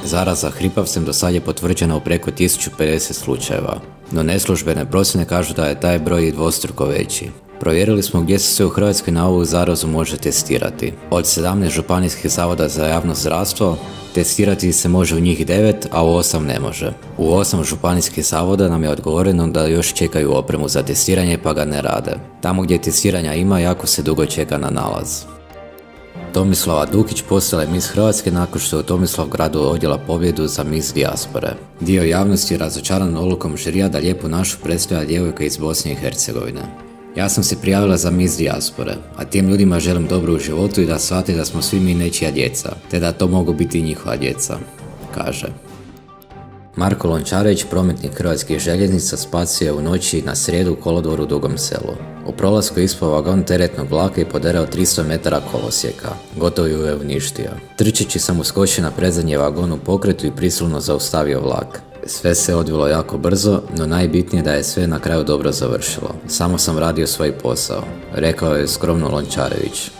Zaraza hripavcem do sad je potvrđena u preko 1050 slučajeva, no neslužbene procjene kažu da je taj broj i dvostruko veći. Provjerili smo gdje se sve u Hrvatskoj na ovu zarazu može testirati. Od 17 županijskih zavoda za javno zdravstvo, testirati se može u njih 9, a u 8 ne može. U 8 županijskih zavoda nam je odgovoreno da još čekaju opremu za testiranje pa ga ne rade. Tamo gdje testiranja ima, jako se dugo čeka na nalaz. Tomislava Dukić postala je Miss Hrvatske nakon što je u Tomislavgradu odjela pobjedu za Miss Dijaspore. Dio javnosti je razočaran odlukom žirija da lijepu našu predstavlja djevojka iz Bosne i Hercegovine. Ja sam se prijavila za Miss Dijaspore, a tim ljudima želim dobro u životu i da shvate da smo svi mi nečija djeca, te da to mogu biti i njihova djeca, kaže. Marko Lončarević, prometnik Hrvatskih željeznica, spasio je u noći na srijedu kolodvor u Dugom Selu. U prolasku je ispao vagon teretnog vlaka i poderao 300 metara kolosijeka. Gotovo ju je uništio. Trčeći sam uskočio na predzadnji vagon u pokretu i prisilno zaustavio vlak. Sve se odvilo jako brzo, no najbitnije da je sve na kraju dobro završilo. Samo sam radio svoj posao, rekao je skromno Lončarević.